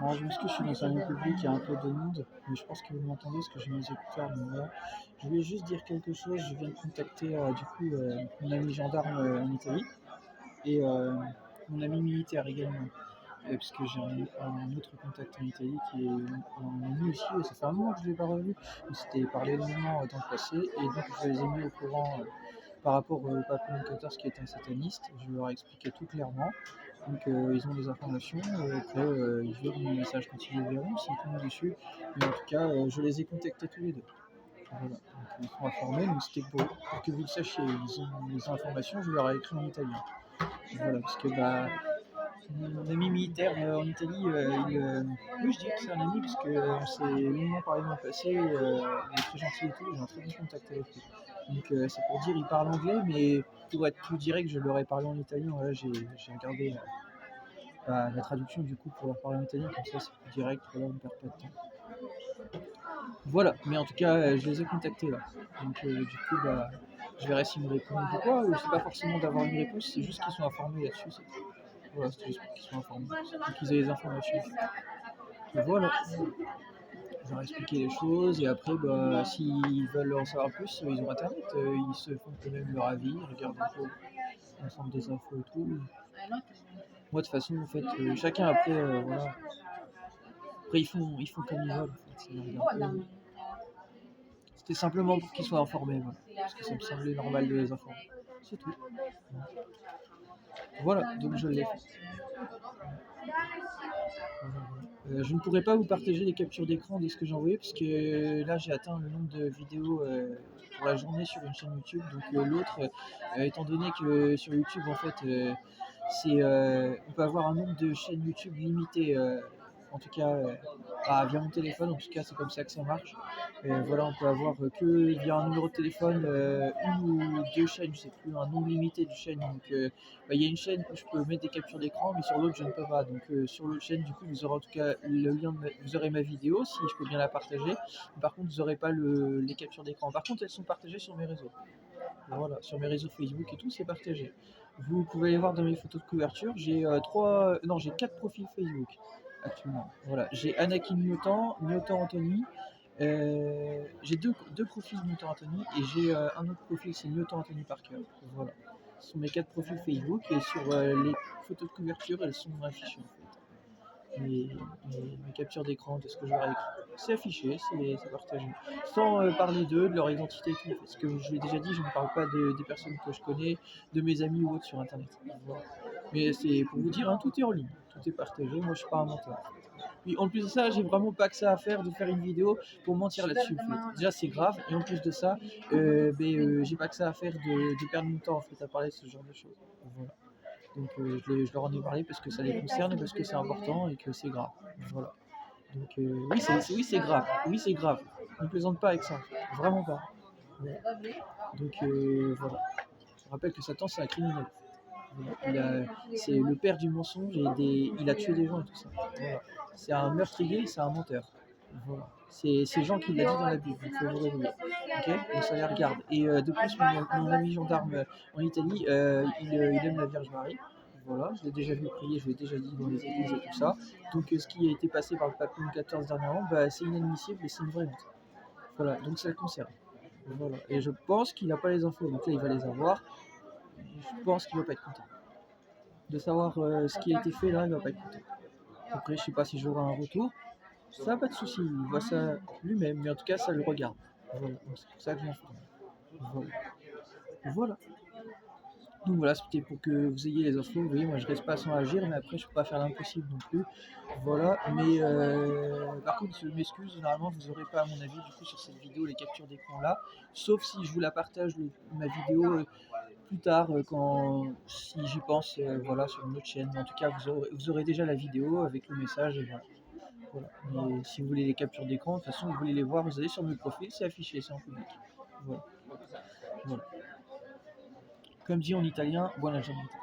Alors, je m'excuse, je suis dans un lieu public, il y a un peu de monde, mais je pense que vous m'entendez parce que j'ai mes écouteurs. Donc voilà. Je voulais juste dire quelque chose. Je viens de contacter mon ami gendarme en Italie et mon ami militaire également. Parce que j'ai un autre contact en Italie qui est un ami aussi, et ça fait un moment que je ne l'ai pas revu. On s'était parlé longuement dans le passé, et donc je les ai mis au courant par rapport au pape Léon XIV qui est un sataniste. Je leur ai expliqué tout clairement. Donc ils ont des informations, après ils verront mon message quand ils les verront, s'ils tombent dessus. Mais en tout cas, je les ai contactés tous les deux. Voilà, donc ils sont informés, donc c'était pour que vous le sachiez, ils ont les informations, je leur ai écrit en italien. Voilà, parce que mon ami militaire en Italie, oui, je dirais que c'est un ami parce qu'on s'est longuement parlé dans le passé, il est très gentil et tout, j'ai un très bon contact avec lui. Donc c'est pour dire, il parle anglais, mais pour être plus direct, je leur ai parlé en italien. Voilà, j'ai regardé la traduction du coup pour leur parler en italien, comme ça c'est plus direct, voilà, on ne perd pas de temps. Voilà, mais en tout cas, je les ai contactés là. Donc du coup, je verrai s'ils me répondent ou quoi, ou c'est pas forcément d'avoir une réponse, c'est juste qu'ils sont informés là-dessus, c'est tout. Voilà, c'est juste pour qu'ils soient informés, pour qu'ils aient les informations. Et voilà, je leur ai expliqué les choses, et après, s'ils veulent en savoir plus, ils ont internet, ils se font eux-mêmes leur avis, ils regardent un peu l'ensemble des infos et tout. Moi, de toute façon, en fait, chacun après, voilà. Après, ils font comme ils veulent, en fait, C'était simplement pour qu'ils soient informés, voilà. Parce que ça me semblait normal de les informer. C'est tout. Voilà, donc je l'ai fait. Je ne pourrais pas vous partager les captures d'écran de ce que j'ai envoyé parce que là j'ai atteint le nombre de vidéos pour la journée sur une chaîne YouTube. Donc l'autre, étant donné que sur YouTube en fait on peut avoir un nombre de chaînes YouTube limité. En tout cas, via mon téléphone, en tout cas c'est comme ça que ça marche. Voilà, on peut avoir que via un numéro de téléphone une ou deux chaînes, je sais plus, un nombre limité de chaînes. Donc il y a une chaîne où je peux mettre des captures d'écran, mais sur l'autre je ne peux pas. Donc sur l'autre chaîne, du coup, vous aurez en tout cas le lien, vous aurez ma vidéo si je peux bien la partager. Par contre, vous n'aurez pas les captures d'écran. Par contre, elles sont partagées sur mes réseaux. Voilà, sur mes réseaux Facebook et tout, c'est partagé. Vous pouvez aller voir dans mes photos de couverture, j'ai j'ai 4 profils Facebook actuellement. Voilà, j'ai Anakin Newton Anthony, j'ai deux profils Newton Anthony, et j'ai un autre profil, c'est Newton Anthony Parker. Voilà, ce sont mes 4 profils Facebook, et sur les photos de couverture, elles sont affichées en fait. Mes captures d'écran de ce que je leur ai écrit. C'est affiché, c'est partagé. Sans parler d'eux, de leur identité et tout. Parce que je l'ai déjà dit, je ne parle pas des personnes que je connais, de mes amis ou autres sur internet. Voilà. Mais c'est pour vous dire, hein, tout est en ligne, tout est partagé. Moi, je suis pas un menteur. Puis en plus de ça, j'ai vraiment pas que ça à faire de faire une vidéo pour mentir là-dessus. En fait. Déjà, c'est grave. Et en plus de ça, j'ai pas que ça à faire de perdre mon temps en fait à parler de ce genre de choses. Voilà. Donc je leur en ai parlé parce que ça les concerne, parce que c'est important et que c'est grave. Voilà. Donc oui, c'est grave. Oui, c'est grave. On ne plaisante pas avec ça. Vraiment pas. Ouais. Donc voilà. Je rappelle que Satan, c'est un criminel. C'est le père du mensonge, et il a tué des gens et tout ça. Voilà. C'est un meurtrier, c'est un menteur. Voilà. C'est Jean qui l'a dit dans la Bible, il faut vous réveiller. Ok, donc ça les regarde. Et de plus, mon ami gendarme en Italie, il aime la Vierge Marie. Voilà, je l'ai déjà vu prier, je l'ai déjà dit dans les églises et tout ça. Donc ce qui a été passé par le pape Léon XIV dernièrement, c'est inadmissible et c'est une vraie honte. Voilà, donc ça le concerne. Voilà. Et je pense qu'il n'a pas les infos, donc là il va les avoir. Je pense qu'il va pas être content de savoir ce qui a été fait là, il va pas être content. Après, je sais pas si j'aurai un retour. Ça, pas de souci, il voit ça lui-même, mais en tout cas, ça le regarde. Voilà, donc c'est pour ça que je l'informe. Voilà. Voilà. Donc voilà, c'était pour que vous ayez les infos. Vous voyez, moi je reste pas sans agir, mais après je peux pas faire l'impossible non plus. Voilà, mais par contre, je m'excuse, généralement vous aurez pas, à mon avis, du coup, sur cette vidéo, les captures d'écran là, sauf si je vous la partage, ma vidéo, plus tard, si j'y pense, voilà, sur une autre chaîne. Mais en tout cas, vous aurez déjà la vidéo avec le message, et voilà. Voilà. Mais si vous voulez les captures d'écran, de toute façon, vous voulez les voir, vous allez sur mon profil, c'est affiché, c'est en public. Voilà. Voilà. Comme dit en italien, buona giornata.